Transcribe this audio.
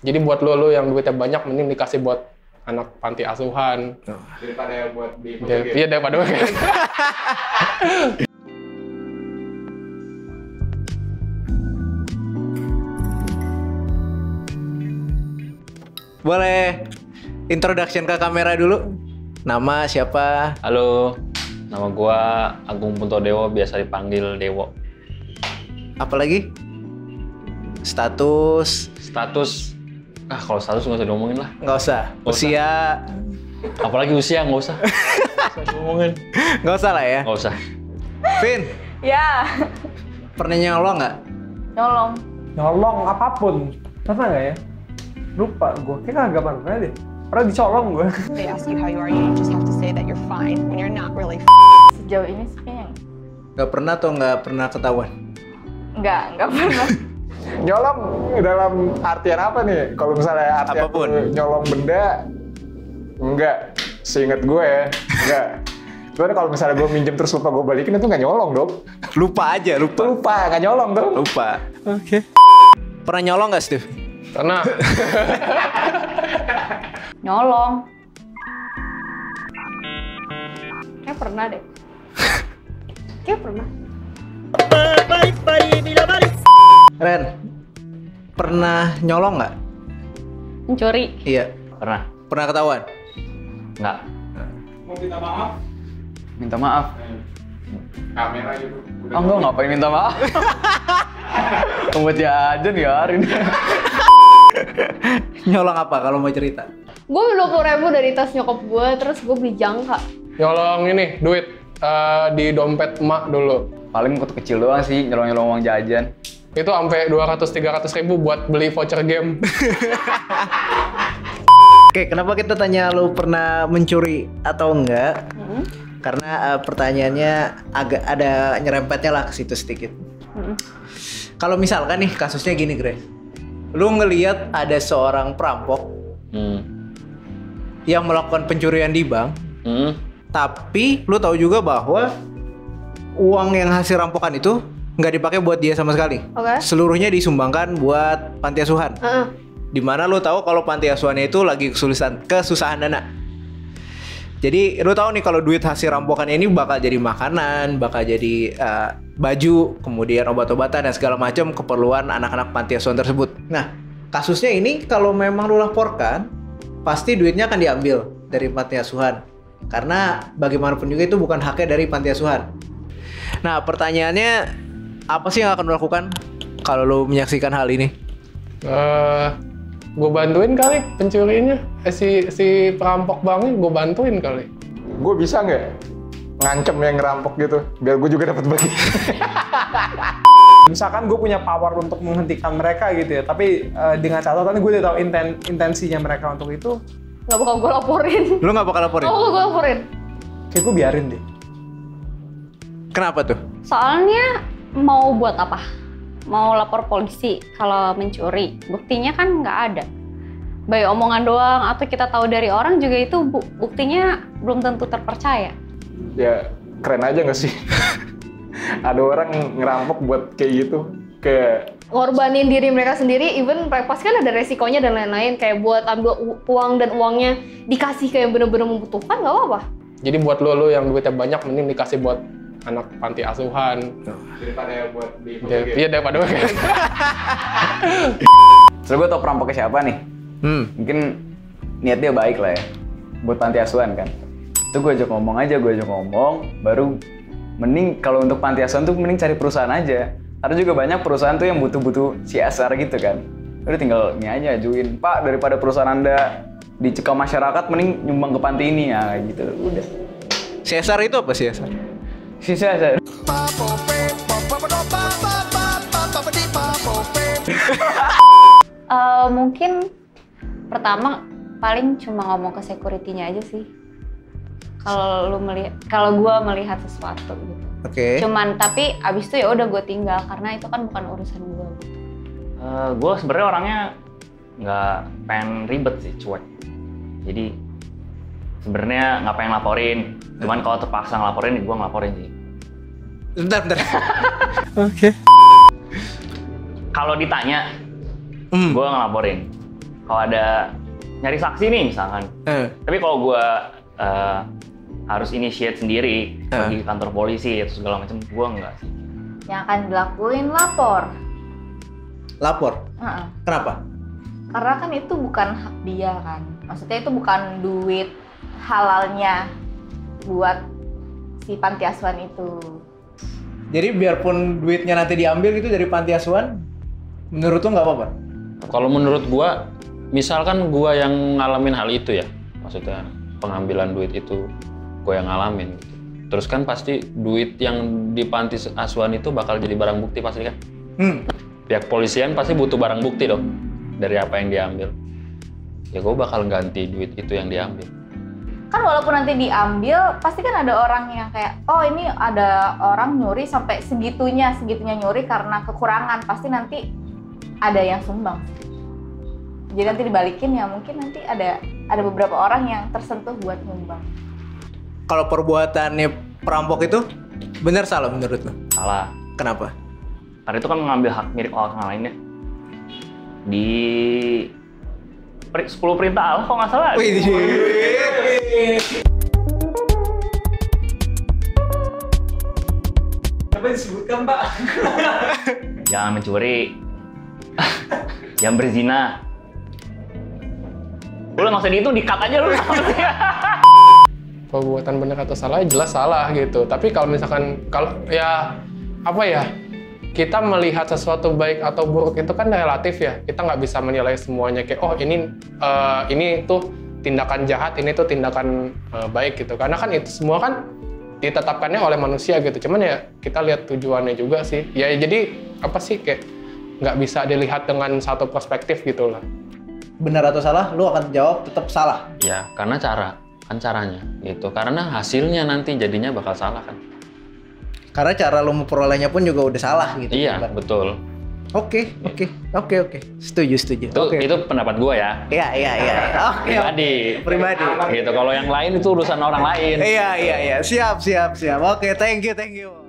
Jadi buat lo yang duitnya banyak, mending dikasih buat anak panti asuhan. Daripada buat di Iya, daripada Boleh introduction ke kamera dulu. Nama siapa? Halo, nama gua Agung Puntodewo, biasa dipanggil Dewo. Apalagi? Status? Status, kalau status nggak usah diomongin lah. Nggak usah. Nggak usah. Usia? Apalagi usia nggak usah. Nggak usah diomongin. Nggak usah lah ya. Nggak usah. Vin, Ya, pernah nyolong nggak? nyolong. nyolong apapun. Pernah nggak ya? Lupa gue, kayak kagak pernah deh. Pernah dicolong gue. They ask you how you are, you just have to say that you're fine when you're not really. Sejauh ini sih kayaknya Nggak pernah atau nggak pernah ketahuan? nggak pernah. Nyolong dalam artian apa nih? Kalau misalnya artian Apapun. nyolong benda, enggak. Seinget gue ya, enggak. Cuman kalau misalnya gue minjem terus lupa gue balikin, itu nggak nyolong dong. Lupa aja, lupa. Lupa, nggak nyolong dong. Lupa. Oke. Pernah nyolong nggak, Steve? karena Nyolong. Kayak pernah deh. Kayak pernah. Ren, pernah nyolong nggak? Mencuri. Iya. Pernah? Pernah ketahuan? Nggak. Minta maaf. Kamera gitu. Oh enggak, ngapain minta maaf? Buat jajan biarin. Nyolong apa kalau mau cerita? Gue 20.000 dari tas nyokap gue, terus gue beli jangka. nyolong ini duit di dompet emak dulu. Paling waktu kecil doang sih, nyolong-nyolong uang jajan. Itu sampai 200-300 ribu buat beli voucher game. Oke, kenapa kita tanya lu pernah mencuri atau enggak? Karena pertanyaannya agak ada nyerempetnya lah ke situ sedikit. Kalau misalkan nih kasusnya gini, Grace. Lu ngelihat ada seorang perampok yang melakukan pencurian di bank, tapi lu tahu juga bahwa uang yang hasil rampokan itu nggak dipakai buat dia sama sekali. Oke. Seluruhnya disumbangkan buat panti asuhan. Dimana lu tahu kalau panti asuhannya itu lagi kesusahan dana. Jadi lu tahu nih kalau duit hasil rampokan ini bakal jadi makanan, bakal jadi baju, kemudian obat-obatan dan segala macam keperluan anak-anak panti asuhan tersebut. Nah, kasusnya ini kalau memang lu laporkan, pasti duitnya akan diambil dari panti asuhan. Karena bagaimanapun juga itu bukan haknya dari panti asuhan. Nah, pertanyaannya apa sih yang akan lu lakukan kalau lu menyaksikan hal ini? Gue bantuin kali pencurinya. Si perampok banknya gue bantuin kali. Gue bisa nggak ngancem yang ngerampok gitu, biar gue juga dapat bagi. Misalkan gue punya power untuk menghentikan mereka gitu ya, tapi dengan catatan gue udah tahu intensinya mereka untuk itu, Nggak bakal gue laporin. Lu nggak bakal laporin? Oh, gue laporin. kayak gue biarin deh. Kenapa tuh? Soalnya mau buat apa? Mau lapor polisi kalau mencuri. Buktinya kan nggak ada. Baik omongan doang atau kita tahu dari orang juga itu buktinya belum tentu terpercaya. Ya keren aja nggak sih? Ada orang ngerampok buat kayak gitu, kayak Ngorbanin diri mereka sendiri, even pasti kan ada resikonya dan lain-lain. Kayak buat ambil uang dan uangnya dikasih ke yang bener-bener membutuhkan, nggak apa-apa. Jadi buat lo yang duitnya banyak, mending dikasih buat anak panti asuhan. daripada buat di Iya, daripada Soalnya gue tau perampoknya siapa nih. Mungkin niat dia baik lah ya, buat panti asuhan kan. Itu gue ajak ngomong, baru mending kalau untuk panti asuhan tuh mending cari perusahaan aja. Ada juga banyak perusahaan tuh yang butuh CSR gitu kan. Udah tinggal ini aja ajuin, Pak, daripada perusahaan Anda dicekal masyarakat, mending nyumbang ke panti ini ya, kayak gitu. Udah. CSR itu apa CSR? CSR. Mungkin pertama paling cuma ngomong ke security-nya aja sih. Kalau gue melihat sesuatu gitu. Oke. Cuman tapi abis itu ya udah gue tinggal karena itu kan bukan urusan gue. Gue sebenarnya orangnya nggak pengen ribet sih, cuek. Jadi sebenarnya nggak pengen laporin. Cuman kalau terpaksa ngelaporin, gue ngelaporin sih. Bentar. Kalau ditanya, gue ngelaporin. kalau ada nyari saksi nih misalkan. Tapi kalau gue harus initiate sendiri di kantor polisi atau segala macam, gue enggak sih. Yang akan dilakuin lapor. Lapor? Kenapa? Karena kan itu bukan hak dia kan. Maksudnya itu bukan duit halalnya buat si panti asuhan itu. Jadi biarpun duitnya nanti diambil gitu dari panti asuhan, menurut lo nggak apa-apa? Kalau menurut gua, misalkan gua yang ngalamin hal itu ya, maksudnya pengambilan duit itu gua yang ngalamin gitu. Terus kan pasti duit yang di panti asuhan itu bakal jadi barang bukti pasti kan? Pihak polisian pasti butuh barang bukti dong dari apa yang diambil. Ya gua bakal ganti duit itu yang diambil. Kan walaupun nanti diambil, pasti kan ada orang yang kayak, oh ini ada orang nyuri sampai segitunya nyuri karena kekurangan. Pasti nanti ada yang sumbang. Jadi nanti dibalikin ya mungkin nanti ada beberapa orang yang tersentuh buat nyumbang. Kalau perbuatannya perampok itu benar salah menurut lo? Salah. Kenapa? Karena itu kan mengambil hak milik orang lainnya. Di 10 perintah Allah kalau nggak salah. Apa disebutkan, Pak? Jangan mencuri. Jangan berzina. Udah nggak usah dihitung, di-cut aja lu. Perbuatan benar atau salah jelas salah gitu. Tapi kalau misalkan ya apa ya, kita melihat sesuatu baik atau buruk itu kan relatif ya. Kita nggak bisa menilai semuanya kayak oh ini tuh tindakan jahat, ini tuh tindakan baik gitu. Karena kan itu semua kan ditetapkannya oleh manusia gitu. Cuman ya kita lihat tujuannya juga sih. Ya jadi apa sih kayak nggak bisa dilihat dengan satu perspektif gitu lah. Benar atau salah, lu akan jawab tetap salah. Ya karena caranya gitu. Karena hasilnya nanti jadinya bakal salah kan. Karena cara lo memperolehnya pun juga udah salah gitu. Iya, kan? Betul. Oke. Setuju. Itu pendapat gua ya. Iya. Pribadi. Gitu. Kalau yang lain itu urusan orang lain. Iya. Siap. Oke, thank you.